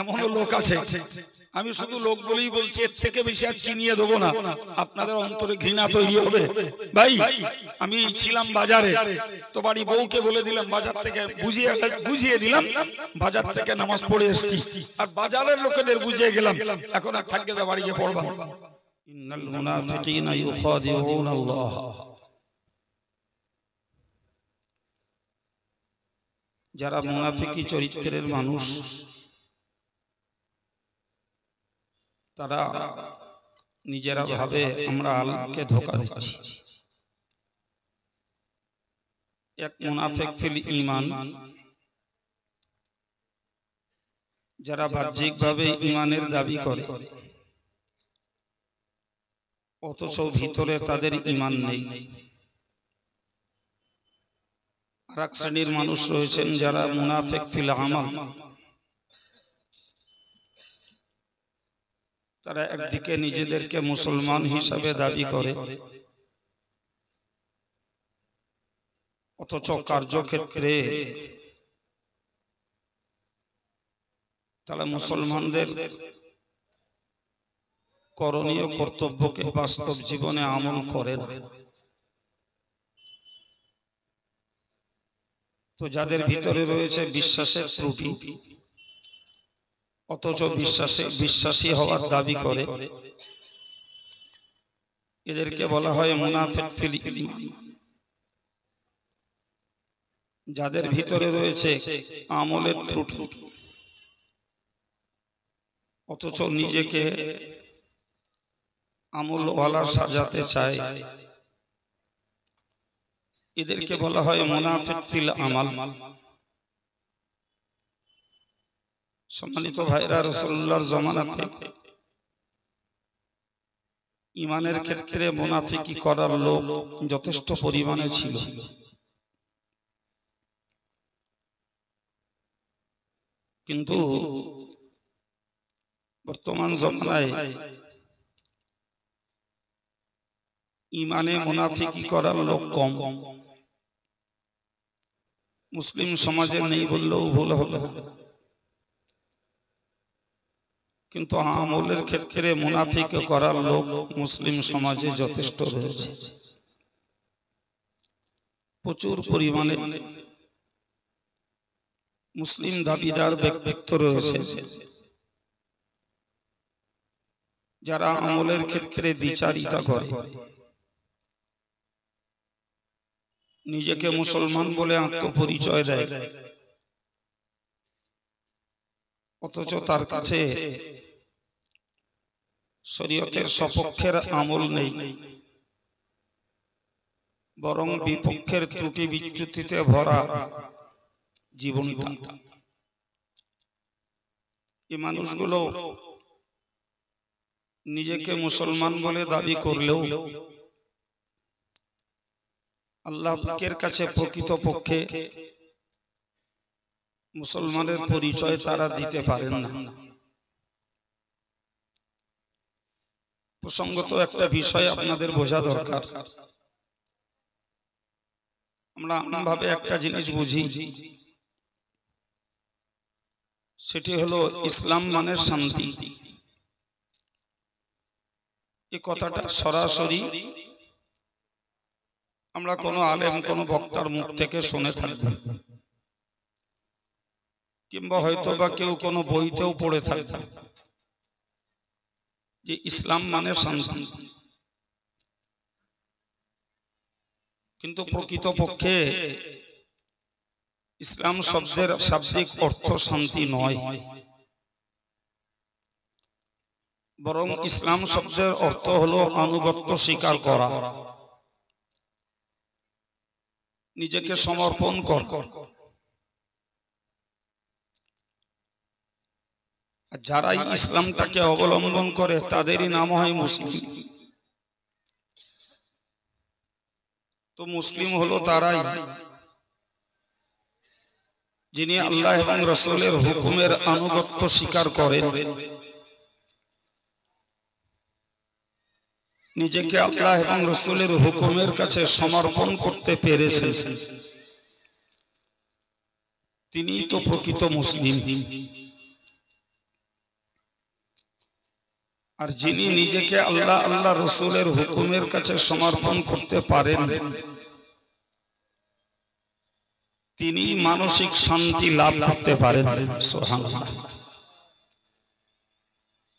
এমনও লোক আছে, আমি শুধু লোক বলেই বলছি, এর থেকে বেশি আর চিনিয়ে দেবো না, আপনাদের অন্তরে ঘৃণা তৈরি হবে। ভাই আমি ছিলাম বাজারে, তো বাড়ি বউকে বলে দিলাম বাজার থেকে বুঝিয়ে দিলাম, বাজার থেকে নামাজ পড়ে এসেছি, আর বাজারের লোকেদের বুঝিয়ে গেলাম, এখন আর থাকবে না, বাড়ি গিয়ে পড়বা। ইন্নাল মুনাফিকিনা ইউখাদিউনা আল্লাহ, যারা মুনাফিকি চরিত্রের মানুষ তারা নিজেরা ভাবে আমরা আল্লাহকে ধোঁকা দিচ্ছি। এক মুনাফিক ফিল ঈমান, যারা বাহ্যিকভাবে ঈমানের দাবি করে অথচ ভিতরে তাদের ঈমান নেই। আর এক শ্রেণীর মানুষ রয়েছেন যারা মুনাফিক ফিল আমাল, তারা একদিকে নিজেদেরকে মুসলমান হিসাবে দাবি করে অথচ কার্যক্ষেত্রে তারা মুসলমানদের করণীয় কর্তব্যকে বাস্তব জীবনে আমল করে না। তো যাদের ভিতরে রয়েছে বিশ্বাসের ত্রুটি অথচ বিশ্বাসী হওয়ার দাবি করে, এদেরকে বলা হয় মুনাফিক ফিল ঈমান। যাদের ভিতরে রয়েছে আমলের ত্রুটি অথচ নিজেকে আমলওয়ালা সাজাতে চায়, এদেরকে বলা হয় মুনাফিক ফিল আমাল। সম্মানিত ভাইরা, রাসূলুল্লাহর জামানাতে ঈমানের ক্ষেত্রে মুনাফিকি করার লোক যথেষ্ট পরিমাণে ছিল, কিন্তু বর্তমান জামানায় ঈমানে মুনাফিকি করার লোক কম। মুসলিম সমাজে নেই বললেও ভুল হবে, কিন্তু আমলের ক্ষেত্রে মুনাফিকি করার লোক মুসলিম সমাজে যথেষ্ট রয়েছে, প্রচুর পরিমাণে মুসলিম দাবিদার ব্যক্তিত্ব রয়েছে যারা আমলের ক্ষেত্রে দ্বিচারিতা করে, নিজেকে মুসলমান বলে আত্মপরিচয় দেয় অথচ তার কাছে শরীয়তের সপক্ষের আমল নেই, বরং বিপক্ষের ত্রুটি বিচ্যুতিতে ভরা জীবনটা। এই মানুষগুলো নিজেকে মুসলমান বলে দাবি করলেও আল্লাহ পাকের কাছে প্রকৃতপক্ষে মুসলমানের পরিচয় তারা দিতে পারেন না। প্রসঙ্গত একটা বিষয় আপনাদের বোঝা দরকার, আমরা আমভাবে একটা জিনিস বুঝি, সেটি হলো ইসলাম মানে শান্তি। এই কথাটা সরাসরি আমরা কোনো আলেম কোনো বক্তার মুখ থেকে শুনে থাকবো, কিংবা হয়তো বা কেউ কোনো বইতেও পড়ে থাকবে যে ইসলাম মানে শান্তি, কিন্তু প্রকৃতপক্ষে ইসলাম শব্দের শাব্দিক অর্থ শান্তি নয়, বরং ইসলাম শব্দের অর্থ হলো আনুগত্য স্বীকার করা, নিজেকে সমর্পণ করা। যারাই ইসলামটাকে অবলম্বন করে তাদেরই নাম হয় মুসলিম। তো মুসলিম হলো তারাই যিনি আল্লাহ এবং রাসূলের হুকুমের আনুগত্য স্বীকার করেন, নিজেকে আল্লাহ এবং রাসূলের হুকুমের কাছে সমর্পণ করতে পেরেছেন, তিনিই তো প্রকৃত মুসলিম। আর যিনি নিজেকে আল্লাহ আল্লাহ রসুলের হুকুমের কাছে সমর্পণ করতে পারেন তিনি মানসিক শান্তি লাভ করতে পারেন। সুবহানাল্লাহ।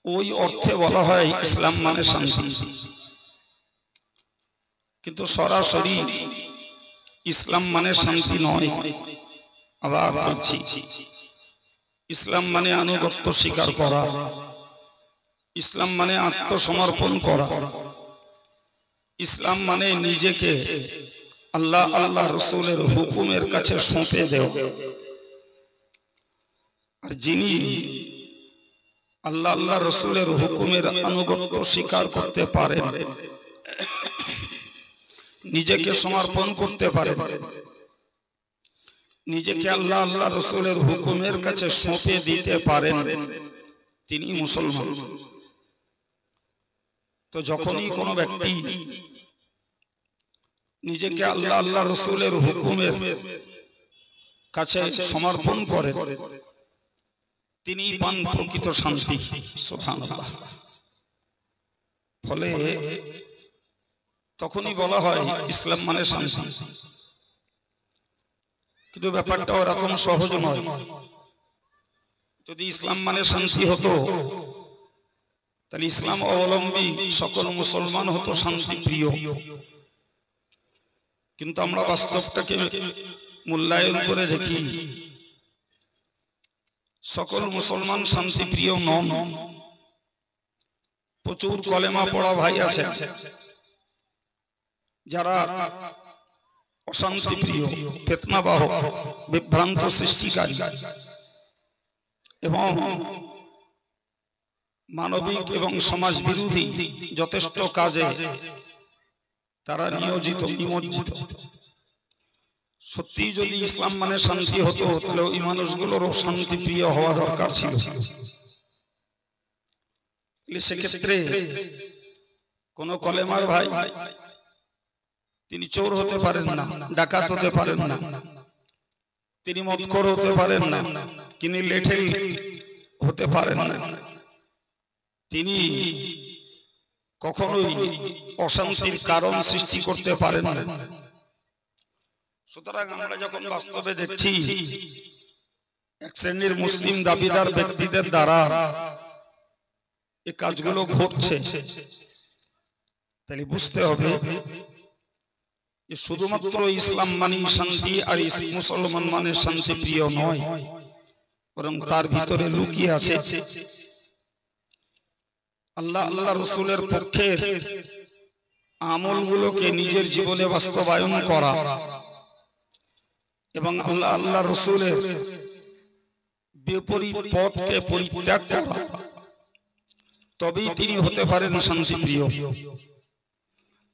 ওই অর্থে বলা হয় ইসলাম মানে শান্তি, কিন্তু সরাসরি ইসলাম মানে শান্তি নয়। আবার বলছি, ইসলাম মানে আনুগত্য স্বীকার করা, ইসলাম মানে আত্মসমর্পণ করা, ইসলাম মানে নিজেকে আল্লাহ আল্লাহ রসুলের হুকুমের কাছে সঁপে দেওয়া। আর যিনি আল্লাহ আল্লাহ রসুলের হুকুমের আনুগত্য স্বীকার করতে পারেন, নিজেকে সমর্পণ করতে পারেন, নিজেকে আল্লাহ আল্লাহ রসুলের হুকুমের কাছে সঁপে দিতে পারেন, তিনি মুসলমান। তো যখনই কোনো ব্যক্তি নিজেকে আল্লাহ আল্লাহ রসুলের হুকুমের কাছে সমর্পণ করে তিনি পান প্রকৃত শান্তি। সুবহানাল্লাহ। ফলে তখনই বলা হয় ইসলাম মানে শান্তি। কিন্তু ব্যাপারটা ওরকম সহজ নয়। যদি ইসলাম মানে শান্তি হতো তাহলে ইসলাম অবলম্বী সকল মুসলমান হতো শান্তি প্রিয়। কিন্তু আমরা বাস্তবটাকে মূল্যায়ন করে দেখি, সকল মুসলমান শান্তি প্রিয় নন। প্রচুর কলেমা পড়া ভাই আছে যারা অশান্তি প্রিয়, ফিতনা বাহক, বিভ্রান্ত সৃষ্টিকারী এবং মানবিক এবং সমাজ বিরোধী যথেষ্ট কাজে তারা নিয়োজিত, নিমজ্জিত। সত্যি যদি ইসলাম মানে শান্তি হতো তাহলে ওই মানুষগুলোরও শান্তি প্রিয় হওয়া দরকার ছিল। সেক্ষেত্রে কোন কলেমার ভাই তিনি চোর হতে পারেন না, ডাকাত হতে পারেন না, তিনি মদখোর হতে পারেন না, তিনি লেঠেল হতে পারেন না, তিনি কখনোই অশান্তির কারণ সৃষ্টি করতে পারেন না। সুতরাং আমরা যখন বাস্তবে দেখছি এক শ্রেণীর মুসলিম দাবিদার ব্যক্তিদের দ্বারা এই কাজগুলো ঘটছে, তাহলে বুঝতে হবে শুধুমাত্র ইসলাম মানে শান্তি আর মুসলমান মানে শান্তি প্রিয় নয়, বরং তার ভিতরে লুকিয়ে আছে আল্লাহ আল্লাহ রসুলের পক্ষে আমলগুলোকে নিজের জীবনে বাস্তবায়ন করা এবং আল্লাহ আল্লাহ রসুলের বিপরীত পথকে পরিত্যাগ করা, তবেই তিনি হতে পারেন শান্তিপ্রিয়।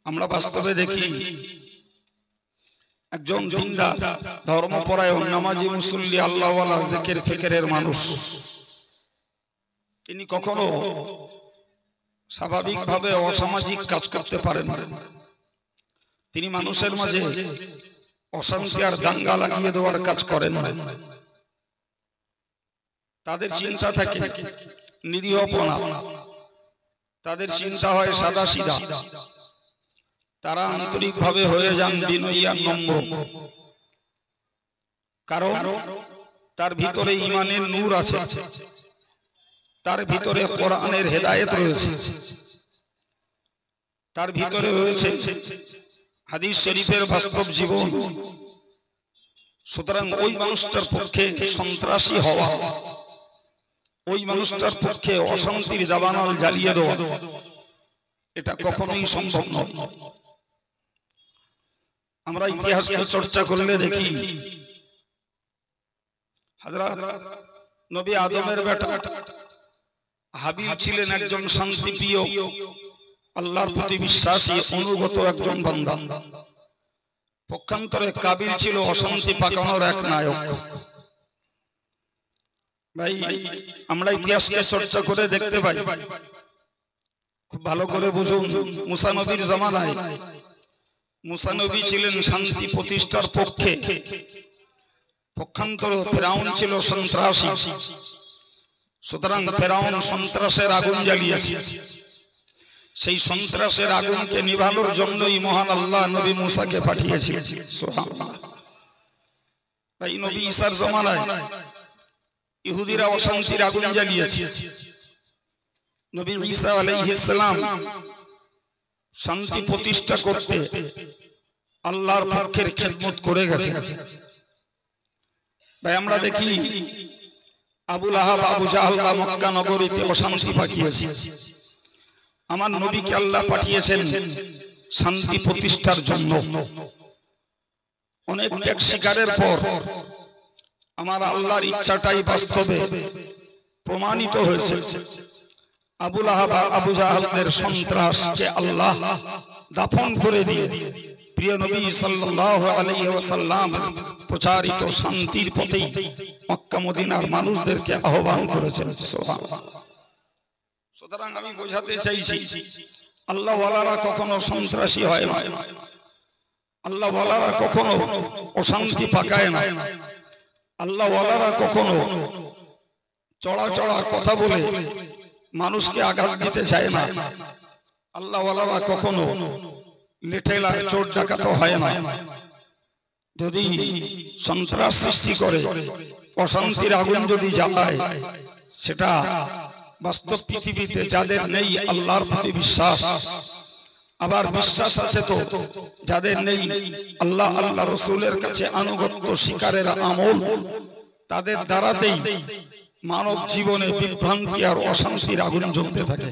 আমরা বাস্তবে দেখি একজন দিনদার, ধর্মপরায়ণ, নামাজি, মুসল্লি, আল্লাহওয়ালা, জিকির ফিকিরের মানুষ, তিনি কখনো স্বাভাবিকভাবে অসামাজিক কাজ করতে পারেন না। তিনি মানুষের মাঝে অশান্তি আর দাঙ্গা লাগিয়ে দেওয়ার কাজ করেন না। তাদের চিন্তা থাকে নিরীহপনা, তাদের চিন্তা হয় সাদা সিধা, তারা আন্তরিকভাবে হয়ে যান বিনয়ী আর নম্র, কারণ তার ভিতরে ঈমানের নূর আছে, তার ভিতরে কোরআনের হেদায়েত রয়েছে, তার ভিতরে রয়েছে হাদিস শরীফের বাস্তব জীবন। সুতরাং ওই মানুষটার পক্ষে সন্ত্রাসী হওয়া, ওই মানুষটার পক্ষে অশান্তির দাবানল জ্বালিয়ে দেওয়া, এটা কখনোই সম্ভব নয়। আমরা ইতিহাসকে চর্চা করলে দেখি হযরত নবী আদমের বেটা হাবিল ছিলেন একজন শান্তিপ্রিয়, আল্লাহর প্রতি বিশ্বাসী, অনুগত একজন বান্দা। পক্ষান্তরে কাবিল ছিল অশান্তি পাকানোর এক নায়ক। ভাই, আমরা ইতিহাসকে চর্চা করে দেখতে পাই, খুব ভালো করে বুঝুন। মুসা নবীর জামানায় মুসা নবী ছিলেন শান্তি প্রতিষ্ঠার পক্ষে, পক্ষান্তরে ফিরআউন ছিল সন্ত্রাসী। সুতরাং ফেরাউন সন্ত্রাসের আগুন জ্বালিয়েছে, সেই সন্ত্রাসের আগুনকে নিভানোর জন্যই মহান আল্লাহ নবী মুসাকে পাঠিয়েছিলেন। সুবহানাল্লাহ। তাই নবী ঈসার জামানায় ইহুদিরা অশান্তির আগুন জ্বালিয়েছে, নবী ঈসা আলাইহিস সালাম শান্তি প্রতিষ্ঠা করতে আল্লাহর পক্ষের খেদমত করে গেছেন। ভাই আমরা দেখি আবু লাহাব আবু জাহল মক্কা নগরীতে অশান্তি পাকিয়েছে, আমার নবীকে আল্লাহ পাঠিয়েছেন শান্তি প্রতিষ্ঠার জন্য। অনেক ত্যাগ স্বীকারের পর আমার আল্লাহর ইচ্ছাটাই বাস্তবে প্রমাণিত হয়েছে। আবু লাহাব আবু জাহলদের সন্ত্রাসকে আল্লাহ দাফন করে দিয়ে প্রিয় নবী সাল্লাল্লাহু আলাইহি ওয়াসাল্লাম প্রচারিত শান্তির পথেই মক্কা মদিনার মানুষদেরকে আহ্বান করেছেন। সুবহানাল্লাহ। সুতরাং আমি বোঝাতে চাইছি আল্লাহ ওয়ালারা কখনো সন্ত্রাসী হয় না, আল্লাহ ওয়ালারা কখনো অশান্তি পাকায় না, আল্লাহ ওয়ালারা কখনো চড়া চড়া কথা বলে মানুষকে আঘাত দিতে চায় না, আল্লাহ ওয়ালারা কখনো লেঠেলা চোর ডাকাত হয় না। যদি সন্ত্রাস সৃষ্টি করে, অশান্তির আগুন যদি জ্বালায়, সেটা বাস্তব পৃথিবীতে যাদের নেই আল্লাহর প্রতি বিশ্বাস, আবার বিশ্বাস আছে তো যাদের নেই আল্লাহ আল্লাহ রসুলের কাছে আনুগত্য স্বীকারের আমল, তাদের দ্বারাতেই মানব জীবনে বিভ্রান্তি আর অশান্তির আগুন জ্বলতে থাকে।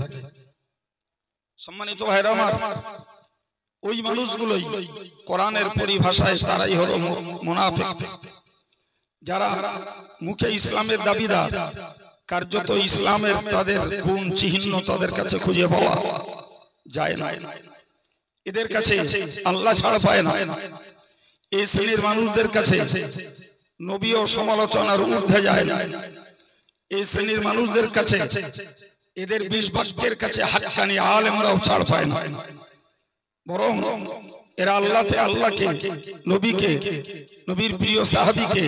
সম্মানিত ভাইরা আমার, ওই মানুষগুলোই কোরআনের পরিভাষায় তারাই হলো মুনাফিক, যারা মুখে ইসলামের দাবিদার, কার্যত ইসলামের তাদের গুণ চিহ্ন তাদের কাছে খুঁজে পাওয়া যায় না। এদের কাছে আল্লাহ ছাড় পায় না। এই শ্রেণীর মানুষদের কাছে নবীও সমালোচনার ঊর্ধ্বে যায় না। এই শ্রেণীর মানুষদের কাছে এদের 20 বাক্যের কাছে হাক্কানি আলেমরাও ছাড় পায় না। বরং এরা আল্লাহকে, নবীকে, নবীর প্রিয় সাহাবীকে,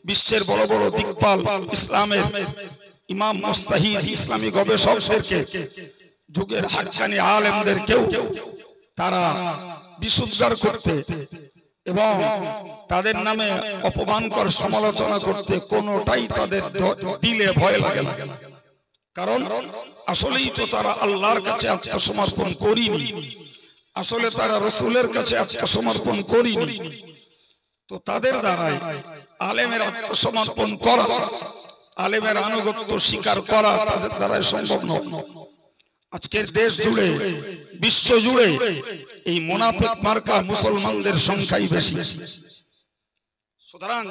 বিশ্বের বড় বড় দিকপাল, ইসলামের ইমাম মুস্তাহিদ, ইসলামী গবেষকদেরকে, যুগের হাক্কানি আলেমদেরকেও তারা বিশুদ্ধার করতে এবং তাদের নামে অপমানকর সমালোচনা করতে কোনোটাই তাদের দিলে ভয় লাগে না। কারণ আসলেই তো তারা আল্লাহর কাছে আত্মসমর্পণ করিনি, আসলে তারা রসুলের কাছে আত্মসমর্পণ করিনি। তো তাদের দ্বারাই আলেমের আত্মসমর্পণ করা, আলেমের আনুগত্য স্বীকার করা তাদের দ্বারাই সম্ভব নয়। আজকের দেশ জুড়ে, বিশ্ব জুড়ে এই মুনাফিক মার্কা মুসলমানদের সংখ্যাই বেশি। সুতরাং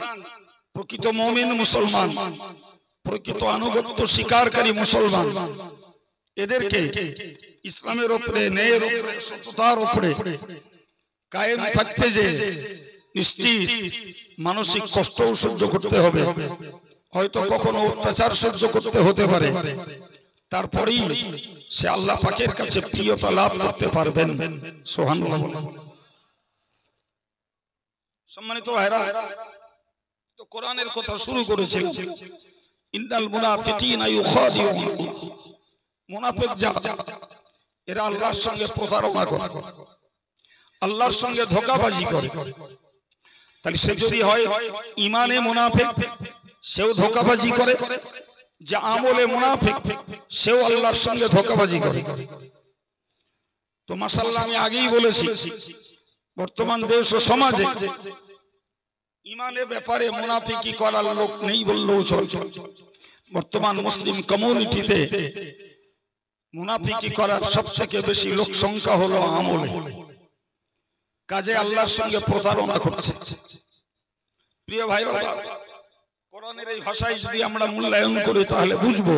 প্রকৃত মুমিন মুসলমান, প্রকৃত আনুগত্য স্বীকারকারী মুসলমান, এদেরকে ইসলামের উপরে, ন্যায়ের উপরে, সততার উপরে কায়েম থাকতে যে নিশ্চিত মানসিক কষ্ট সহ্য করতে হবে, হয়তো কখনো অত্যাচার সহ্য করতে হতে পারে, তারপরেই সে আল্লাহ পাকের কাছে প্রিয়তা লাভ করতে পারবেন। সুবহানাল্লাহ। সম্মানিত ভাইরা, তো কোরআনের কথা শুরু করেছিল, ইন্নাল মুনাফিকিনা ইউখাদিউনাল্লাহ। মুনাফিক যারা, এরা আল্লাহর সঙ্গে প্রতারণা করে, আল্লাহর সঙ্গে ধোঁকাবাজি করে। তাহলে সে যদি হয় ঈমানে মুনাফিক, সেও ধোঁকাবাজি করে, যে আমলে মুনাফিক সেও আল্লাহর সঙ্গে ধোঁকাবাজি করে। তো মাশাআল্লাহ, আমি আগেই বলেছি, বর্তমান দেশ ও সমাজে ঈমানের ব্যাপারে মুনাফিকি করার লোক নেই বললেও চলে। বর্তমান মুসলিম কমিউনিটিতে মুনাফিকি করার সবথেকে বেশি লোক সংখ্যা হলো আমলে, কাজে আল্লাহর সঙ্গে প্রতারণা করছে। প্রিয় ভাইরা, কোরআনের এই ভাষায় যদি আমরা মূল্যায়ন করি তাহলে বুঝবো,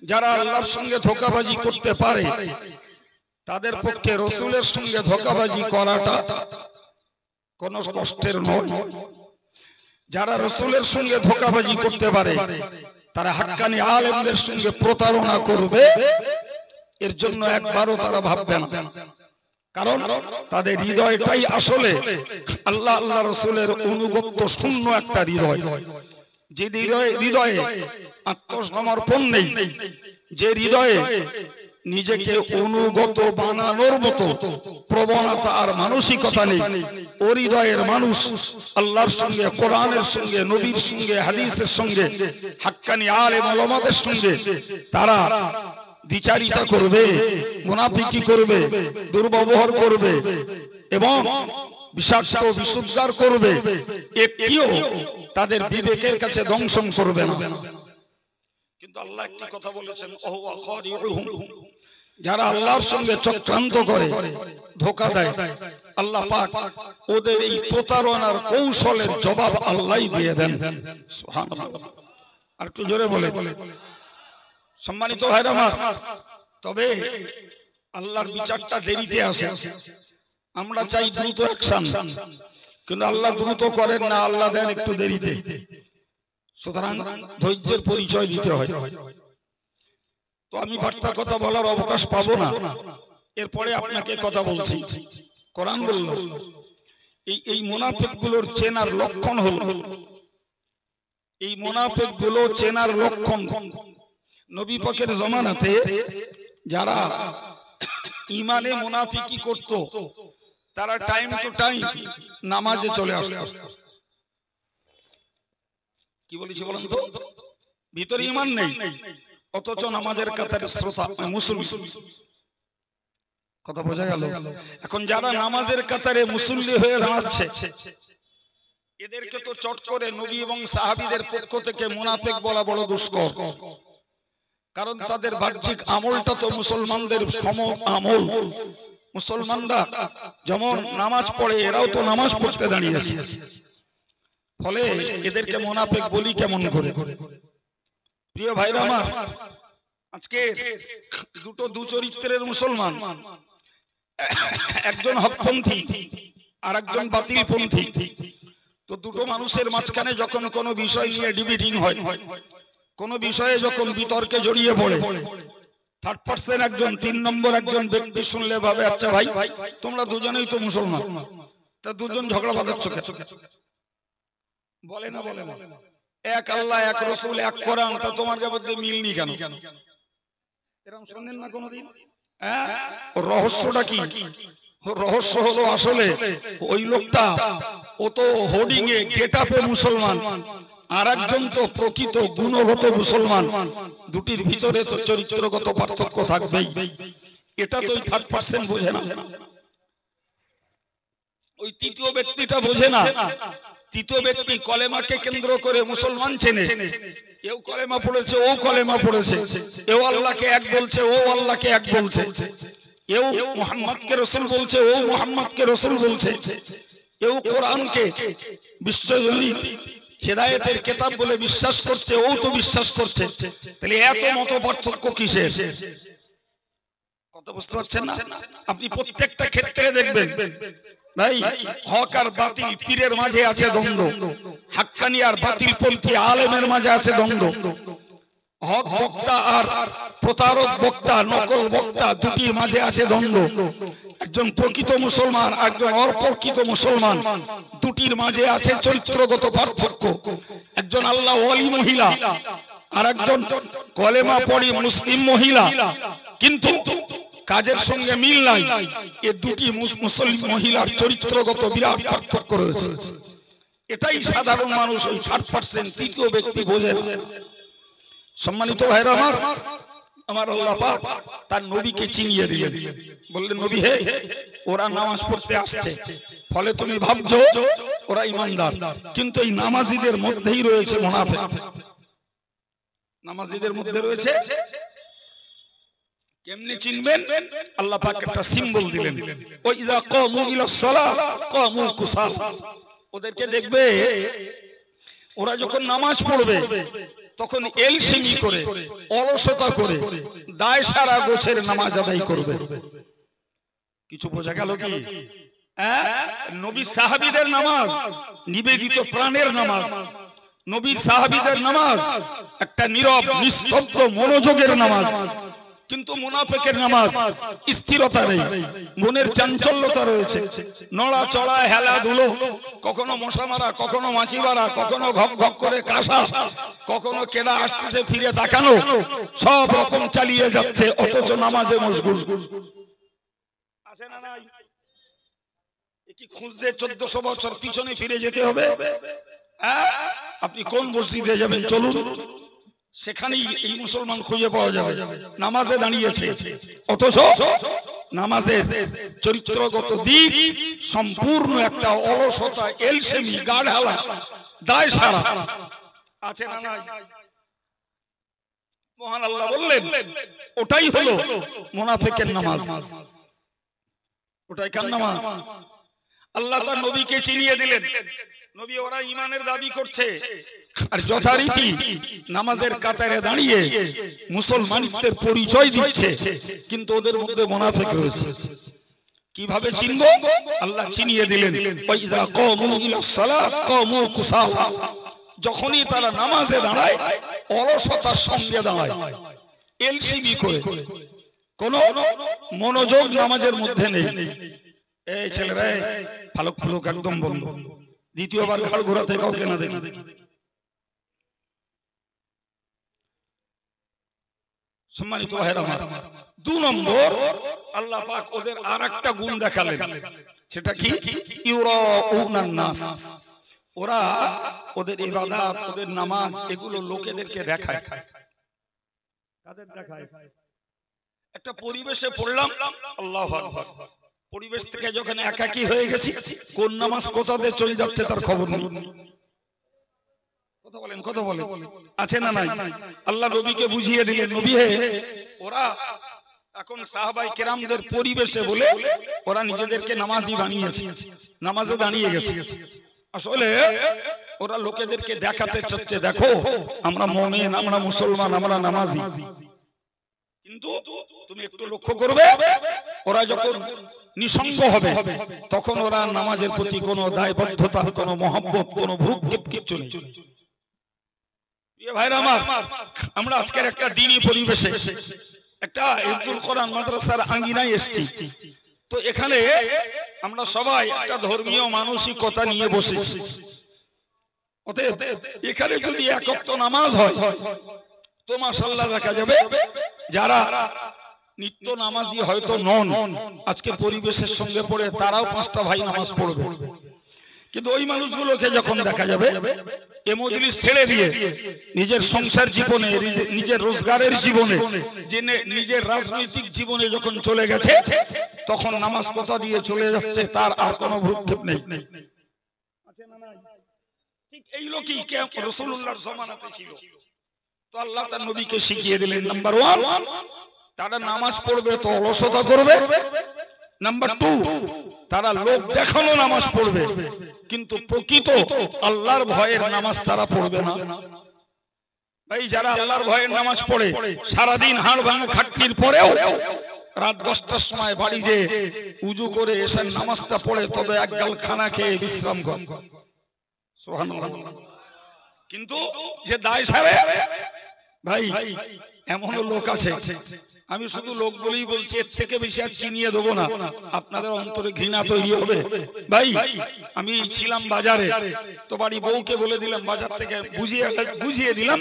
যারা আল্লাহর সঙ্গে ধোঁকাবাজি করতে পারে তাদের পক্ষে রসুলের সঙ্গে ধোঁকাবাজি করাটা কোন কষ্টের নয়। যারা রসুলের সঙ্গে ধোঁকাবাজি করতে পারে তারা হাক্কানি আলেমদের সঙ্গে প্রতারণা করবে, এর জন্য একবারও তারা ভাববে না। কারণ তাদের হৃদয়টাই আসলে আল্লাহ আল্লাহ রসুলের অনুগত্য শূন্য একটা হৃদয়। যে হৃদয়ে আত্মসমর্পণ নেই, যে হৃদয়ে নিজেকে অনুগত বানানোর মতো প্রবণতা আর মানসিকতা নেই, ও হৃদয়ের মানুষ আল্লাহর সঙ্গে, কোরআনের সঙ্গে, নবীর সঙ্গে, হাদিসের সঙ্গে, হাক্কানি আলেম ওলামাদের সঙ্গে তারা দ্বিচারিতা করবে, মুনাফিকি করবে, দুর্ব্যবহার করবে এবং বিষাক্ত বিশুদ্ধার করবে, একটিও তাদের বিবেকের কাছে দংশন করবে না। কিন্তু আল্লাহ একটি কথা বলেছেন, যারা আল্লাহর সঙ্গে চক্রান্ত করে, ধোঁকা দেয়, আল্লাহ পাক ওদের এই প্রতারণার কৌশলের জবাব আল্লাহই দিয়ে দেন। সুবহানাল্লাহ। আর একটু জোরে বলে। সম্মানিত ভাইরা আমার, তবে আল্লাহর বিচারটা দেরিতে আসে। আমরা চাই দ্রুত অ্যাকশন, কিন্তু আল্লাহ দ্রুত করেন না, আল্লাহ দেন একটু দেরিতে। সুতরাং ধৈর্যের পরিচয় দিতে হয়। তো আমি বার্তা কথা বলার অবকাশ পাবো না, এরপরে আপনাকে কথা বলছি। কোরআন বলল এই মুনাফিকগুলোর চেনার লক্ষণ হলো, এই মুনাফিকগুলো চেনার লক্ষণ, নবী পাকের জমানাতে যারা ইমানে মুনাফিকি করত তারা টাইম টু টাইম নামাজে চলে আসতো। কি বলেছি বলেন তো? ভিতরে ইমান নেই, অথচ নামাজের কাতারে শ্রোতা মুসল্লি। কথা বোঝা গেল? এখন যারা নামাজের কাতারে মুসল্লি হয়ে দাঁড়াচ্ছে, এদেরকে তো চট করে নবী এবং সাহাবীদের পক্ষ থেকে মুনাফিক বলা বড় দুষ্কর। কারণ তাদের বাহ্যিক আমলটা তো মুসলমানদের সম আমল। মুসলমানরা যেমন নামাজ পড়ে, এরাও তো নামাজ পড়তে দাঁড়িয়েছে। ফলে এদেরকে মুনাফিক বলি কেমন করে? প্রিয় ভাইরা আমার, আজকে দুটো দু চরিত্রের মুসলমান, একজন হকপন্থী আর একজন বাতিলপন্থী। তো দুটো মানুষের মাঝখানে যখন কোনো বিষয় নিয়ে ডিবেটিং হয়, কোন বিষয়ে যখন বিতর্কে জড়িয়ে পড়ে, থার্ড পার্সন একজন, 3 নম্বর একজন ব্যক্তি শুনলে ভাবে, আচ্ছা ভাই তোমরা দুজনেই তো মুসলমান, তা দুজন ঝগড়া বাঁধাচ্ছ কেন? বলে না বলে না, এক আল্লাহ, এক রাসূল, এক কোরআন, তা তোমার মধ্যে মিলনি কেন? এরকম শুনেন না কোনদিন? রহস্যটা কি? রহস্য হলো আসলে ওই লোকটা ও তো হোর্ডিং এ গেটআপে মুসলমান, আর একজন তো প্রকৃত গুণগত মুসলমান। দুটির ভিতরে তো চরিত্রগত পার্থক্য থাকবেই। এটা তো ওই থার্ড পার্সন বোঝে না, ওই তৃতীয় ব্যক্তিটা বোঝে না। তৃতীয় ব্যক্তি কলেমাকে কেন্দ্র করে মুসলমান চেনে, এও কলেমা পড়েছে, ও কলেমা পড়েছে, এও আল্লাহকে এক বলছে, ও আল্লাহকে এক বলছে, এও মুহাম্মদকে রাসূল বলছে, ও মুহাম্মদকে রাসূল বলছে, এও কোরআনকে বিশ্বজনীন হেদায়েতের কিতাব বলে বিশ্বাস করছে, ও তো বিশ্বাস করছে। তাহলে এত মত পার্থক্য কিসের? কত বুঝতে পারছেন না? আপনি প্রত্যেকটা ক্ষেত্রে দেখবেন ভাই, হক আর বাতিল পীরের মাঝে আছে দ্বন্দ্ব, হাক্কানি আর বাতিলপন্থী আলেমের মাঝে আছে দ্বন্দ্ব, হক বক্তা আর প্রতারক বক্তা, নকল বক্তা, দুটির মাঝে আছে দ্বন্দ্ব। একজন প্রকৃত মুসলমান, একজন অপ্রকৃত মুসলমান, দুটির মাঝে আছে চরিত্রগত পার্থক্য। একজন আল্লাহ ওয়ালি মহিলা আর একজন কলেমা পড়ি মুসলিম মহিলা, কিন্তু কাজের সঙ্গে মিল নাই। এই দুটি মুসলিম মহিলার চরিত্রগত বিরাট পার্থক্য রয়েছে। এটাই সাধারণ মানুষ, ওই 60% তৃতীয় ব্যক্তি বোঝে না। সম্মানিত ভাইরা আমার, আমার আল্লাহ পাক তার নবীকে চিনিয়ে দিলেন, বললেন নবী হে, ওরা নামাজ পড়তে আসছে, ফলে তুমি ভাবছো ওরা ইমানদার, কিন্তু এই নামাজীদের মধ্যেই রয়েছে মুনাফিক। নামাজীদের মধ্যে রয়েছে। কেমনে চিনবেন? আল্লাহ পাক একটা সিম্বল দিলেন, ওয়া ইযা কামু ইলাস সালাহ কামু কুসালা। ওদেরকে দেখবে ওরা যখন নামাজ পড়বে তখন এলসিমি করে, অলসতা করে, দায় সারা গোছের নামাজ আদায় করবে। কিছু বোঝা গেল কি? নবী সাহাবীদের নামাজ নিবেদিত প্রাণের নামাজ, নবী সাহাবীদের নামাজ একটা নীরব নিস্তব্ধ মনোযোগের নামাজ। কিন্তু মুনাফিকের নামাজ স্থিরতা নেই, মনের চাঞ্চল্যতা রয়েছে, নড়াচড়া হেলাধুলো, কখনো মশা মারা, কখনো মাছি মারা, কখনো ঘক ঘক করে কাশা, কখনো কেডা আসতেছে ফিরে তাকানো, সব রকম চালিয়ে যাচ্ছে, অথচ নামাজে মশগুল। আছে না নাই? কি খুঁজতে 1400 বছর পিছনে ফিরে যেতে হবে? আপনি কোন মসজিদে যাবেন চলুন, সেখানেই এই মুসলমান খুঁজে পাওয়া যাবে। নামাজে দাঁড়িয়েছে, অথচ নামাজের চরিত্রগত দিক সম্পূর্ণ একটা অলসতা, এলসেমি, গাঢ়ালা, দায় সারা। আছে না নাই? মহান আল্লাহ বললেন ওটাই হলো মুনাফিকের নামাজ। ওটাই কার নামাজ? আল্লাহ তার নবীকে চিনিয়ে দিলেন। নবী ওরা ঈমানের দাবি করছে আর যথারীতি নামাজের কাতারে দাঁড়িয়ে মুসলমানিত্বের পরিচয় দিচ্ছে, কিন্তু ওদের মধ্যে মুনাফিক রয়েছে। কিভাবে চিনব? আল্লাহ চিনিয়ে দিলেন, ওয়াইদা কামু ইলা সালাত কামু কুসালা। যখনই তারা নামাজে দাঁড়ায় অলসতার সঙ্গে দাঁড়ায়, এলসিবি করে, কোন মনোযোগ নামাজের মধ্যে নেই। এই ছেলেরা ফালক ফুলক একদম বন্ধ, দ্বিতীয়বার ঘাড় ঘোরাতে কাউকে না দেখি। সম্মানিত ভাইরা আমার, 2 নম্বর আল্লাহ পাক ওদের আরেকটা গুণ দেখালেন, সেটা কি? ইউরাউনান নাস। ওরা ওদের ইবাদত, ওদের নামাজ, এগুলো লোকেদেরকে দেখায়। কাদের দেখায়? একটা পরিবেশে পড়লাম, আল্লাহু আকবার, পরিবেশ থেকে যখন একাকী হয়ে গেছি, কোন নামাজ কোথাতে চলে যাচ্ছে তার খবর নেই। কথা বলেন আছে না নাই? আল্লাহ নবীকে বুঝিয়ে দিলেন, নবী হে, ওরা এখন সাহাবায়ে কেরামদের পরিবেশে বলে ওরা নিজেদেরকে নামাজি বানিয়েছে, নামাজে দাঁড়িয়ে গেছে। আসলে ওরা লোকেদেরকে দেখাতে চাচ্ছে, দেখো আমরা মুমিন, আমরা মুসলমান, আমরা নামাজি। কিন্তু তুমি একটু লক্ষ্য করবে, ওরা যখন নিঃসঙ্গ হবে তখন ওরা নামাজের প্রতি কোনো দায়বদ্ধতা, কোনো মহব্বত, কোনো ভ্রুক্ষেপ কিচ্ছু নেই। ভাইরা আমার, আমরা আজকের একটা দ্বীনি পরিবেশে, একটা হিফজুল কোরআন মাদ্রাসার আঙ্গিনায় এসেছি। তো এখানে আমরা সবাই একটা ধর্মীয় মানসিকতা নিয়ে বসেছি। অতএব এখানে যদি এক ওয়াক্ত নামাজ হয় তো মাশাআল্লাহ দেখা যাবে যারা নিত্য নামাজি হয়তো নন, আজকে পরিবেশের সঙ্গে পড়ে তারাও 5টা ভাই নামাজ পড়বে। কিন্তু ওই মানুষগুলোকে যখন দেখা যাবে এ মজলিস ছেড়ে দিয়ে নিজের সংসার জীবনে, নিজের রোজগারের জীবনে, নিজের রাজনৈতিক জীবনে যখন চলে গেছে, তখন নামাজ কোথা দিয়ে চলে যাচ্ছে তার আর কোনো ভ্রুক্ষেপ নেই। ঠিক এই লোকই রাসূলুল্লাহর জামানাতে ছিল। তো আল্লাহ তার নবীকে শিখিয়ে দিলেন, নাম্বার 1 তারা নামাজ পড়বে তো অলসতা করবে। নাম্বার 2 তারা লোক দেখানো নামাজ পড়বে, কিন্তু প্রকৃত আল্লাহর ভয়ের নামাজ তারা পড়বে না। ভাই, যারা আল্লাহর ভয়ের নামাজ পড়ে সারাদিন হাড় ভাঙা খাটনির পরেও রাত 10টার সময় বাড়ি যে উজু করে এসে নামাজটা পড়ে, তবে এক গাল খানা খেয়ে বিশ্রাম করে। সুবহানাল্লাহ। কিন্তু যে দায় সারে, ভাই এমন লোক আছে, আমি শুধু লোক বলেই বলছি, এর থেকে বেশি আর চিনিয়ে দেবো না, আপনাদের অন্তরে ঘৃণা তৈরি হবে। ভাই, আমি ছিলাম বাজারে, তো বাড়ি বউকে বলে দিলাম, বাজার থেকে বুঝিয়ে দিলাম,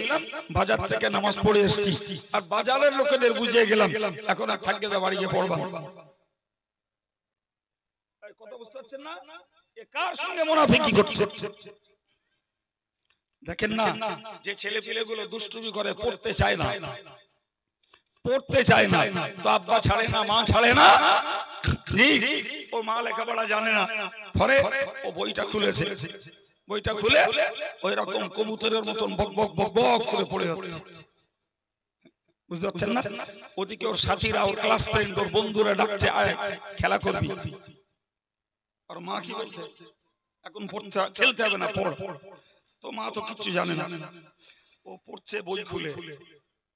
বাজার থেকে নামাজ পড়ে এসেছি, আর বাজারের লোকেদের বুঝিয়ে গেলাম, এখন আর থাকবে না, বাড়ি গিয়ে পড়বা। কথা বুঝতে পারছেন না? এ কার সঙ্গে মুনাফিকি করছে? দেখেন না, যে ছেলে পেলেগুলো দুষ্টুমি করে, পড়তে চায় না, পড়তে চায় না, তো আব্বা ছাড়ে না, মা ছাড়ে না, ও মা লেখাপড়া জানে না, পরে ও বইটা খুলেছে, বইটা খুলে ওই রকম কবুতরের মতন বক বক বক বক করে পড়ে যাচ্ছে। বুঝতে পারছেন না? ওদিকে ওর সাথীরা, ওর ক্লাস ফ্রেন্ড, ওর বন্ধুরা ডাকছে, আয় খেলা করবি, আর মা কি বলছে, এখন পড়তে, খেলতে হবে না, পড়। তো মা তো কিচ্ছু জানে না, ও পড়ছে, বই খুলে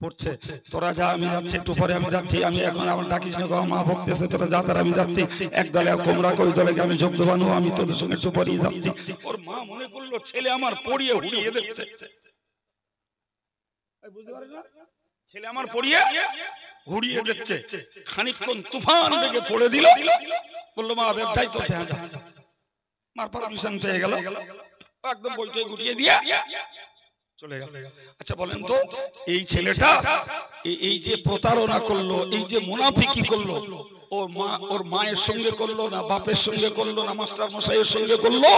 পড়ছে, তোরা যা, আমি যাচ্ছি, একটু পরে আমি যাচ্ছি, আমি এখন আমার ডাকিস না, মা বকতেছে, তোরা যা, তারা আমি যাচ্ছি, এক দলে কোমরা, ওই দলে আমি যোগ দেবানো, আমি তোদের সঙ্গে একটু পরেই যাচ্ছি। ওর মা মনে করলো ছেলে আমার পড়িয়ে হুড়িয়ে দিচ্ছে, বুঝতে পারছ না? ছেলে আমার পড়িয়ে ঘুরিয়ে দিচ্ছে, খানিকক্ষণ তুফান বেগে পড়ে দিল, বললো মা বেটাই তো মার পারমিশন পেয়ে গেল, একদম বইটাই গুটিয়ে দিয়ে চলে গেল। আচ্ছা বলেন তো এই ছেলেটা এই যে প্রতারণা করলো, এই যে মুনাফিকি করলো, ওর মায়ের সঙ্গে করলো না বাপের সঙ্গে করলো না মাস্টার মশাইয়ের সঙ্গে করলো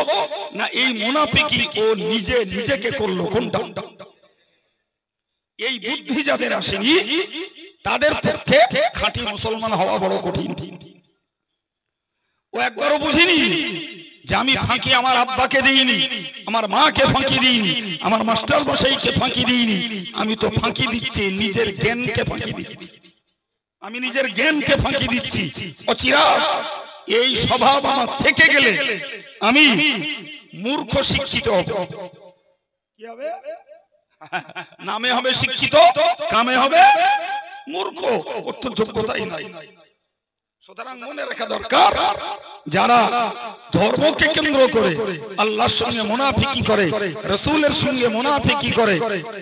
না এই মুনাফিকি ও নিজেকে করলো? কোনটা? এই বুদ্ধি যাদের আসেনি তাদের পক্ষে খাঁটি মুসলমান হওয়া বড় কঠিন। ও একবারও বুঝিনি যে আমি ফাঁকি আমার আব্বাকে দিইনি, আমার মাকে ফাঁকি দিইনি, আমার মাস্টার মশাইকে ফাঁকি দিইনি, আমি তো ফাঁকি দিচ্ছি নিজের জ্ঞানকে ফাঁকি দিচ্ছি, আমি নিজের জ্ঞানকে ফাঁকি দিচ্ছি। অচিরা এই স্বভাব আমার থেকে গেলে আমি মূর্খ শিক্ষিত হব। কি হবে? নামে হবে শিক্ষিত, কামে হবে মূর্খ, ওর তো যোগ্যতাই নাই। সুতরাং মনে রাখা দরকার, যারা ধর্মকে কেন্দ্র করে আল্লাহর সঙ্গে মুনাফিকি করে, রাসূলের সঙ্গে মুনাফিকি করে,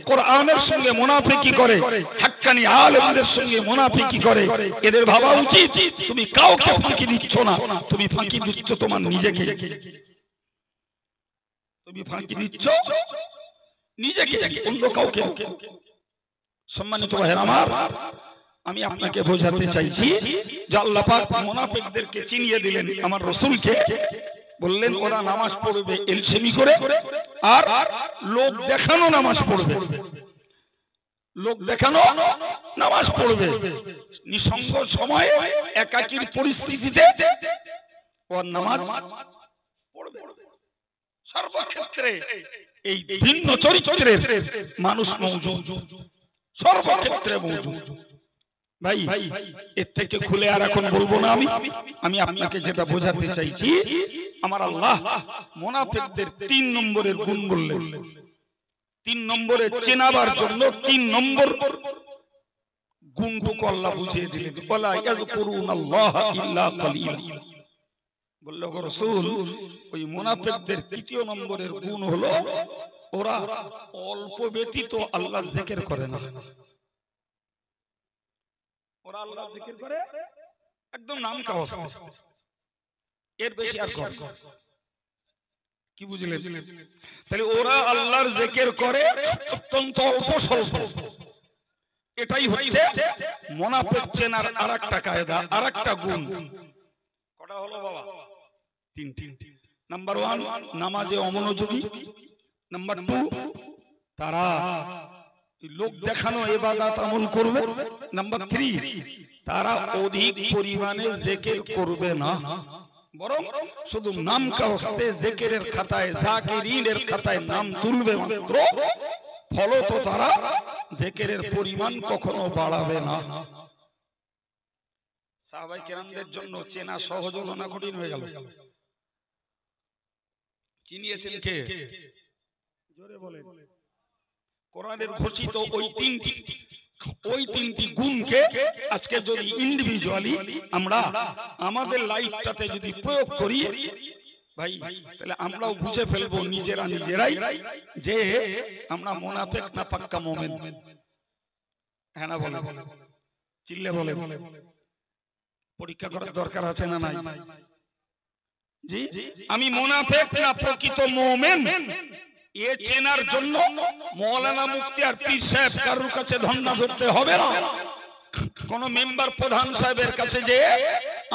কোরআনের সঙ্গে মুনাফিকি করে, হাক্কানি আলেমদের সঙ্গে মুনাফিকি করে, এদের ভাবা উচিত তুমি কাউকে ফাঁকি দিচ্ছ না, তুমি ফাঁকি দিচ্ছ তোমার নিজেকে। তুমি ফাঁকি দিচ্ছ নিজেকে, অন্য কাউকে। সম্মানিত ভাইরা আমার, আমি আপনাকে বোঝাতে চাইছি যে আল্লাহ পাক মুনাফিকদেরকে চিনিয়ে দিলেন, আমার রাসূলকে বললেন ওরা নামাজ পড়বে এলসেমি করে, আর লোক দেখানো নামাজ পড়বে, লোক দেখানো নামাজ পড়বে, নিঃসঙ্গ সময়ে একাকীর পরিস্থিতিতে ওর নামাজ পড়বে। সর্বক্ষেত্রে এই ভিন্ন চরিত্রের মানুষ মওজুদ, সর্বক্ষেত্রে মওজুদ। ভাই এর থেকে খুলে আর এখন বলবো না। আমি আপনাকে যেটা বোঝাতে চাইছি, আমার আল্লাহ মুনাফিকদের 3 নম্বরের গুণ বললেন। 3 নম্বরে চেনাবার জন্য 3 নম্বর গুণটুকু আল্লাহ বুঝিয়ে দিলেন। ওয়ালা ইয়াযকুরুনাল্লাহ ইল্লা কালিলা। বলল গো রাসূল, ওই মুনাফিকদের 3য় নম্বরের গুণ হলো ওরা অল্প ব্যতীত আল্লাহর জিকির করে না। ওরা আল্লাহর জিকির করে একদম নাম কা অবস্থা, এর বেশি আর করে। কি বুঝলেন? তাহলে ওরা আল্লাহর জিকির করে অত্যন্ত অল্প স্বল্প। এটাই হচ্ছে মুনাফিক চেনার আরেকটা কায়দা, আরেকটা গুণ। কটা হলো বাবা? 3টি। নাম্বার 1 নামাজে অমনোযোগী। নাম্বার 2 তারা লোক দেখানো ইবাদত আমল করবে। নাম্বার 3 তারা অধিক পরিমাণে জিকির করবে না, বরং শুধু নাম কাওয়াস্তে জিকিরের খাতায়, যাকিরিনের খাতায় নাম তুলবে মাত্র, ফলত তারা জিকিরের পরিমাণ কখনো বাড়াবে না। সাহাবায়ে কেরামদের জন্য চেনা সহজ হলো না কঠিন হয়ে গেল? চিনিয়েছেন কে? জোরে বলেন। কোরআনের ঘোষিত ওই তিনটি গুণকে আজকে যদি ইন্ডিভিজুয়ালি আমরা আমাদের লাইফটাতে যদি প্রয়োগ করি ভাই, তাহলে আমরাও বুঝে ফেলবো নিজেরাই যে আমরা মুনাফিক না পাক্কা মুমিন। হ্যাঁ না বলে? চিল্লে বলে। পরীক্ষা করার দরকার আছে না নাই? জি, আমি মুনাফিক না প্রকৃত মুমিন এ চেনার জন্য মৌলানা মুফতি আর পীর সাহেব কারোর কাছে ধর্ণা ধরতে হবে না। কোন মেম্বার প্রধান সাহেবের কাছে যে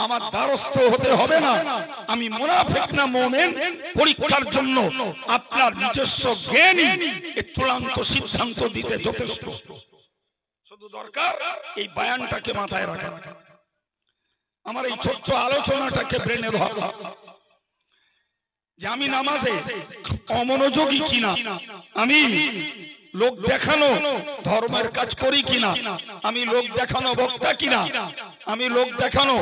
আমার দ্বারস্থ হতে হবে না। আমি মুনাফিক না মুমিন পরীক্ষার জন্য আপনার নিজস্ব জ্ঞানই এই চূড়ান্ত সিদ্ধান্ত দিতে যথেষ্ট। শুধু দরকার এই বয়ানটাকে মাথায় রাখা, আমার এই ছোট্ট আলোচনাটাকে ব্রেনে ধরা, যে আমি নামাজে অমনোযোগী কিনা, আমি লোক দেখানো ধর্মের কাজ করি কিনা, আমি লোক দেখানো বক্তা কিনা, আমি লোক দেখানো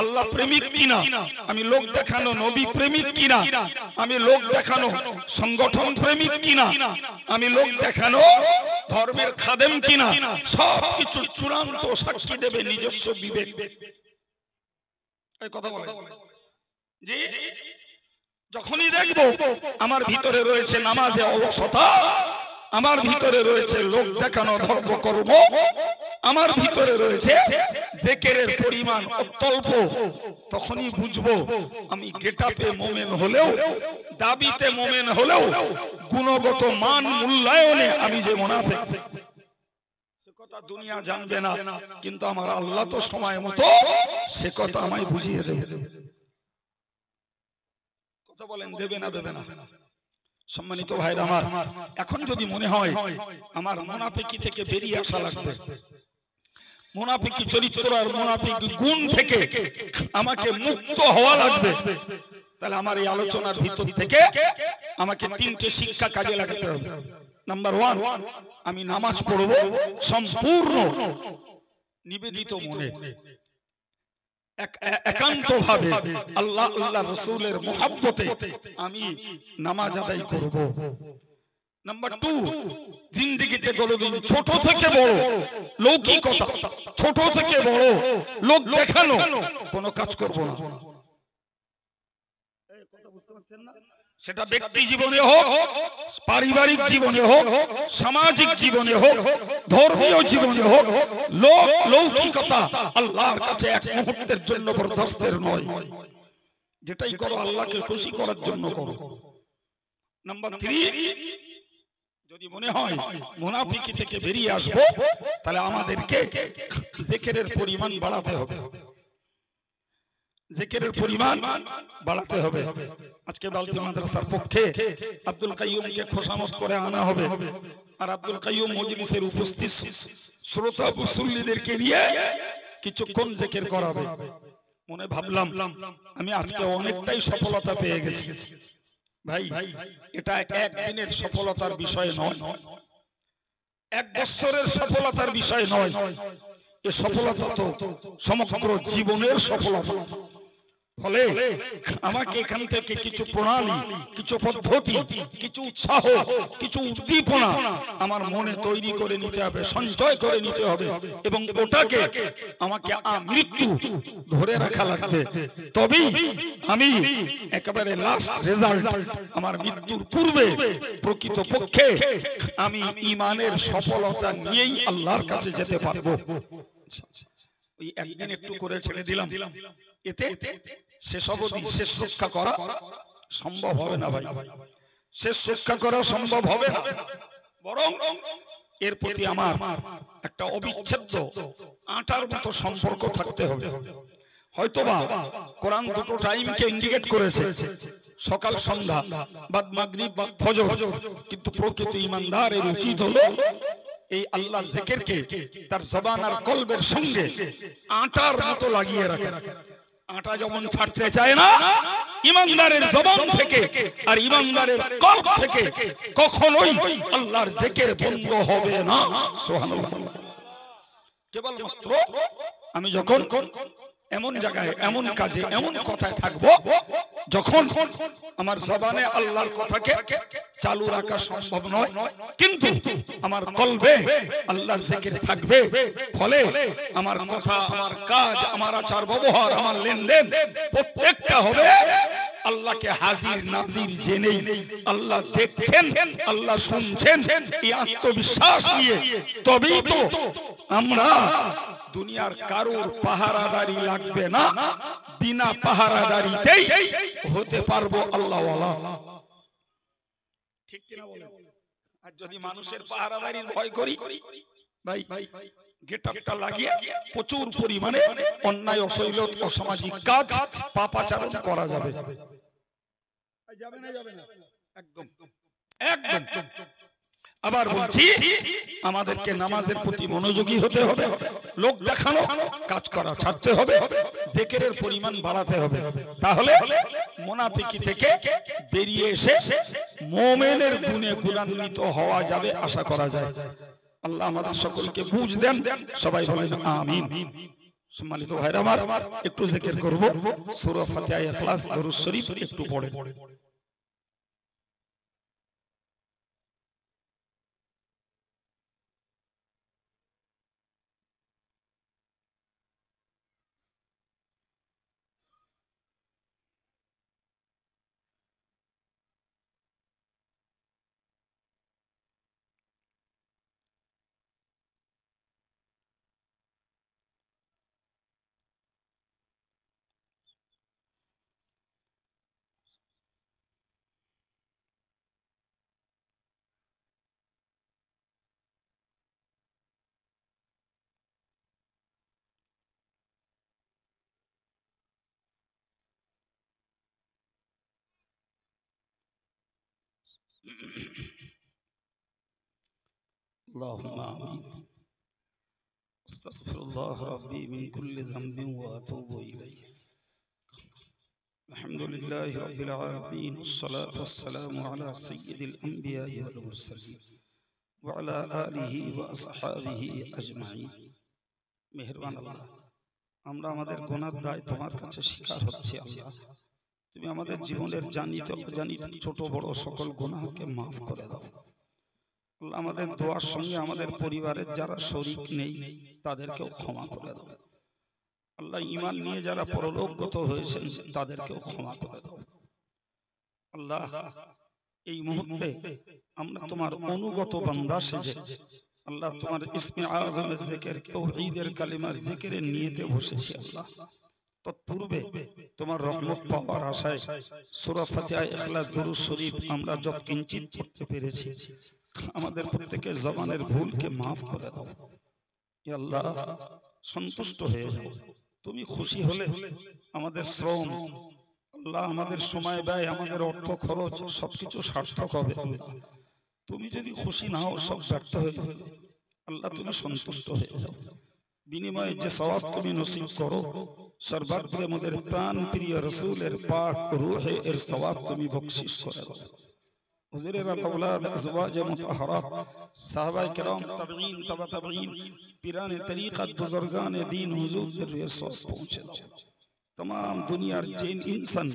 আল্লাহ প্রেমিক কিনা, আমি লোক দেখানো নবী প্রেমিক কিনা, আমি লোক দেখানো সংগঠন প্রেমিক কিনা, আমি লোক দেখানো ধর্মের খাদেম কিনা, সবকিছু চূড়ান্ত সাক্ষী দেবে নিজস্ব বিবেক। এই কথা বলে জি, যখনই দেখবো আমার ভিতরে রয়েছে নামাজে অলসতা, আমার ভিতরে রয়েছে লোক দেখানো ধর্মকর্ম, আমার ভিতরে রয়েছে জিকিরের পরিমাণ অত্যল্প, তখনই বুঝবো আমি গেটাপে মোমেন হলেও, দাবিতে মোমেন হলেও, গুণগত মান মূল্যায়নে আমি যে মুনাফিক। সে কথা দুনিয়া জানবে না, কিন্তু আমার আল্লাহ তো সময় মতো সে কথা আমায় বুঝিয়ে দেবে। কথা বলেন, দেবে না দেবে না? সম্মানিত ভাইরা আমার, এখন যদি মনে হয় আমার মুনাফিকি থেকে বেরিয়ে আসা লাগবে, মুনাফিকি চরিত্র আর মুনাফিকি গুণ থেকে আমাকে মুক্ত হওয়া লাগবে, তাহলে আমার এই আলোচনার ভিতর থেকে আমাকে তিনটে শিক্ষা কাজে লাগাতে হবে। নাম্বার ওয়ান, আমি নামাজ পড়বো সম্পূর্ণ নিবেদিত মনে, একান্ত ভাবে আল্লাহ আল্লাহ রাসূলের মুহাব্বতে আমি নামাজ আদায় করব। নাম্বার টু, জিন্দেগিতে কোনোদিন ছোট থেকে বড় লৌকিকতা, ছোট থেকে বড় লোক দেখানো কোনো কাজ করব না। সেটা ব্যক্তি জীবনে হোক, পারিবারিক জীবনে হোক, সামাজিক জীবনে হোক, ধর্মীয় জীবনে হোক, লৌকিকতা আল্লাহর কাছে এক মুহূর্তের জন্য বরদাস্তের নয়। যেটাই করো আল্লাহকে খুশি করার জন্য করো। নাম্বার থ্রি, যদি মনে হয় মুনাফিকি থেকে বেরিয়ে আসবো, তাহলে আমাদেরকে জিকিরের পরিমাণ বাড়াতে হবে, জিকিরের পরিমাণ বাড়াতে হবে। আজকে বালতি মাদ্রাসার পক্ষে আব্দুল কাইয়ুমকে খোশামত করে আনা হবে, আর আব্দুল কাইয়ুম মজলিসের উপস্থিত শ্রোতা মুসল্লিদেরকে নিয়ে কিছুক্ষণ জিকির করাবে। মনে ভাবলাম আমি আজকে অনেকটাই সফলতা পেয়ে গেছি। ভাই, এটা একদিনের সফলতার বিষয় নয়, এক বছরের সফলতার বিষয় নয়, এ সফলতা তো সমগ্র জীবনের সফলতা। ফলে আমাকে এখান থেকে কিছু প্রণালী, কিছু পদ্ধতি, কিছু উৎসাহ, কিছু উদ্দীপনা আমার মনে তৈরি করে নিতে হবে, সঞ্চয় করে নিতে হবে, এবং ওটাকে আমাকে মৃত্যু ধরে রাখা লাগবে। তবেই আমি একেবারে লাস্ট রেজাল্ট, আমার মৃত্যুর পূর্বে প্রকৃত পক্ষে আমি ঈমানের সফলতা নিয়েই আল্লাহর কাছে যেতে পারবো। ওই একদিন একটু করে ছেড়ে দিলাম, এতে শেষ অবধি শেষ রক্ষা করা সম্ভব হবে না ভাই, শেষ রক্ষা করা সম্ভব হবে না। বরং এর প্রতি আমার একটা অবিচ্ছেদ্য আটার মতো সম্পর্ক থাকতে হবে। হয়তোবা কোরআন দুটো টাইমকে ইন্ডিকেট করেছে, সকাল সন্ধ্যা, বাদ মাগরিব বা ফজর, কিন্তু প্রকৃত ঈমানদারের উচিত হলো এই আল্লাহর জিকিরকে তার জবান আর কলবের সঙ্গে আটার মতো লাগিয়ে রাখে। আটা যেমন ছাড়তে চায় না ঈমানদারের জবান থেকে আর ঈমানদারের কলব থেকে, কখনোই আল্লাহর জিকির বন্ধ হবে না। সুবহানাল্লাহ। কেবলমাত্র আমি যখন এমন জায়গায়, এমন কাজে, এমন কথায় থাকবো, যখন আমার জবানে আল্লাহর কথাকে চালু রাখা সম্ভব নয়, কিন্তু আমার কলবে আল্লাহর জিকির থাকবে, ফলে আমার কথা, আমার কাজ, আমার আচার ব্যবহার, আমার লেনদেন প্রত্যেকটা হবে আল্লাহকে হাজির নাজির জেনেই। আল্লাহ দেখছেন, আল্লাহ শুনছেন, এই আত্মবিশ্বাস নিয়ে তবেই তো আমরা দুনিয়ার কারোর পাহারাদারি লাগবে না, বিনা পাহারাদারিতেই হতে পারবো আল্লাহওয়ালা। ঠিক কিনা বলেন? আর যদি মানুষের পাহারাদারির ভয় করি ভাই, গেটআপটা লাগিয়ে প্রচুর পরিমাণে অন্যায়, অশ্লীল, অসামাজিক কাজ, পাপাচারণ করা যাবে। যাবে না? যাবে না? একদম একদম। আবার বলছি, আমাদেরকে নামাজের প্রতি মনোযোগী হতে হবে, লোক দেখানো কাজ করা ছাড়তে হবে, জিকিরের পরিমাণ বাড়াতে হবে। তাহলে মুনাফিকি থেকে বেরিয়ে এসে মুমিনের গুণে গুণান্বিত হওয়া যাবে, আশা করা যায়। আল্লাহ আমাদের সকলকে বুঝ দেন, সবাই বলেন আমিন। সম্মানিত ভাইরা আমার, একটু জিকির করব, সূরা ফাতিহা, ইখলাস, দরুদ শরীফ একটু পড়েন। اللهم آمين. استغفر الله ربي من كل ذنب وأتوب إليه. الحمد لله رب العالمين، والصلاة والسلام على سيد الأنبياء والمرسلين وعلى آله وأصحابه أجمعين. মেহেরবান আল্লাহ, আমরা আমাদের গুনার দায় তোমার কাছে স্বীকার হচ্ছে। আল্লাহ, তুমি আমাদের জীবনের জানিত অজানিত ছোট বড় সকল গুনাহকে মাফ করে দাও। আল্লাহ, আমাদের দোয়ার সঙ্গে আমাদের পরিবারের যারা শরীক নেই তাদেরকেও ক্ষমা করে দাও। আল্লাহ, ঈমান নিয়ে যারা পরলোকগত হয়েছেন তাদেরকেও ক্ষমা করে দাও। আল্লাহ, এই মুহূর্তে আমরা তোমার অনুগত বান্দা সেজে আল্লাহ তোমার ইসমে আযমের জিকির, তাওহীদের কালিমার জিকিরের নিয়তে বসেছি। আল্লাহ, তৎপূর্বে তোমার রহমত পাওয়ার আশায় সূরা ফাতিহা, ইখলাস, দুরূদ শরীফ আমরা যত কিঞ্চিত পড়তে পেরেছি, আমাদের প্রত্যেকের জবানের ভুলকে মাফ করে দাও। ইয়া আল্লাহ, সন্তুষ্ট হয়ে যাও। তুমি খুশি হলে আমাদের শ্রম, আল্লাহ আমাদের সময় ব্যয়, আমাদের অর্থ খরচ সবকিছু সার্থক হবে। আল্লাহ, তুমি যদি খুশি না হও সব ব্যর্থ হয়ে যাবে। আল্লাহ, তুমি সন্তুষ্ট হয়ে যাও। বিনিময়ে যে সওয়াব তুমি নসিব করো, সর্বাগ্রে আমাদের প্রাণ প্রিয় রাসূলের পাক রূহে এর সওয়াব তুমি বখশিশ করে দাও। হুজুরের আওলাদ, আজওয়াজ মুতাহহারাত, সাহাবায়ে কেরাম, তাবেঈন, তাবা তাবেঈন, পীরানে তরিকত, বুজুর্গানে দ্বীন, হুজুরদের রূহে সওয়াব পৌঁছে দাও। तमाम दुनियार जिन इंसान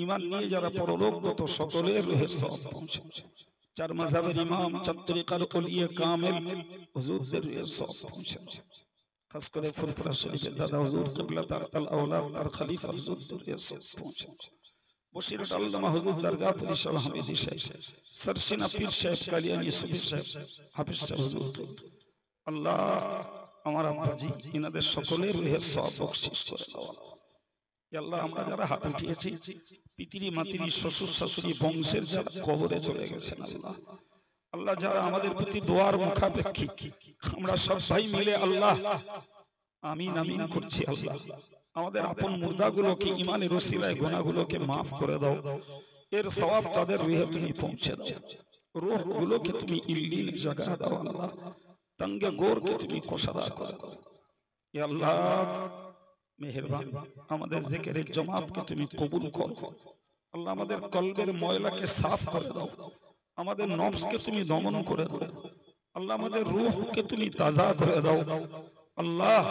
ईमान निये जारा परलोकगत सकलेर रूहे सवाब पहुंचे। चार मजहबेर इमाम, चार तरिकार औलिया कामिल हुजूरदेर रूहे सवाब पहुंचे। खास करे फुरफुरा शरीफेर दादा हुजूर किबला तार अल औलाद तार खलीफा हुजूरदेर रूहे सवाब पहुंचे। बशीरत अल्लामा हुजूर दरगाह परिशल हमीदी साहेब, सरसिना पीर साहेब, कालियानी सुफी साहेब, हाफिज साहेब हुजूर अल्लाह আমার আব্বাজি ইনাদের সকলের রূহে সওয়াব বখশিশ করে দাও। আল্লাহ, আমরা যারা হাত উঠিয়েছি, পিতৃ মাতৃ শ্বশুর শাশুড়ি বংশের যারা কবরে চলে গেছেন, আল্লাহ আল্লাহ যারা আমাদের প্রতি দোয়ার মুখাপেক্ষী, আমরা সবাই মিলে আল্লাহ আমিন আমিন করছি। আল্লাহ, আমাদের আপন মুর্দাগুলোকে ঈমানের ওসিলায় গুনাহগুলোকে মাফ করে দাও। এর সওয়াব তাদের রূহে তুমি পৌঁছে দাও। রূহগুলোকে তুমি ইল্লিনে জায়গা দাও। আল্লাহ, তঙ্গে গোরকে তুমি কোষাদা করে দাও। ইয়া আল্লাহ মেহেরবান, আমাদের জিকিরের জামাতকে তুমি কবুল করো। আল্লাহ, আমাদের কলবের ময়লাকে সাফ করে দাও। আমাদের নফসকে তুমি দমন করে দাও। আল্লাহ, আমাদের রূহকে তুমি তাজা করে দাও। আল্লাহ,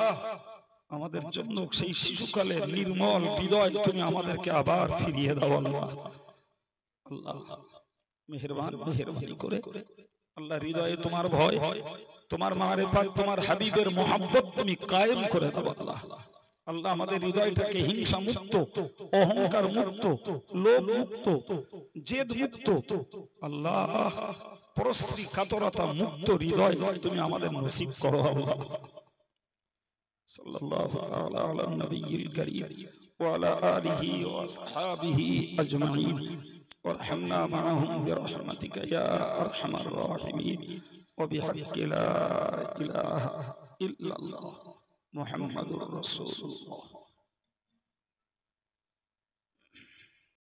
আমাদের জন্য সেই শিশুকালের নির্মল হৃদয় তুমি আমাদেরকে আবার ফিরিয়ে দাও। আল্লাহ আল্লাহ মেহেরবান, মেহেরবানি করে আল্লাহ হৃদয়ে তোমার ভয়, তোমার মারিফাত, তোমার হাবিবের মোহাব্বত তুমি কায়েম করে দাও। আল্লাহ আল্লাহ, আমাদের হৃদয়টাকে হিংসা মুক্ত, অহংকার মুক্ত, লোভ মুক্ত, জেদ মুক্ত, আল্লাহ পরশ্রী কাতরতা মুক্ত হৃদয় তুমি আমাদের নসিব করো। আল্লাহ সাল্লাল্লাহু তাআলা আলা নবিয়িল কারীম ওয়া আলা আলিহি ওয়া আসহাবিহি আজমাইন ওয়ারহামনা মাআহুম বিরহমাতিকা ইয়া আরহামার রাহিমিন ওয়া বিহাক্কি লা ইলাহা ইল্লাল্লাহ মুহাম্মাদুর রাসূলুল্লাহ।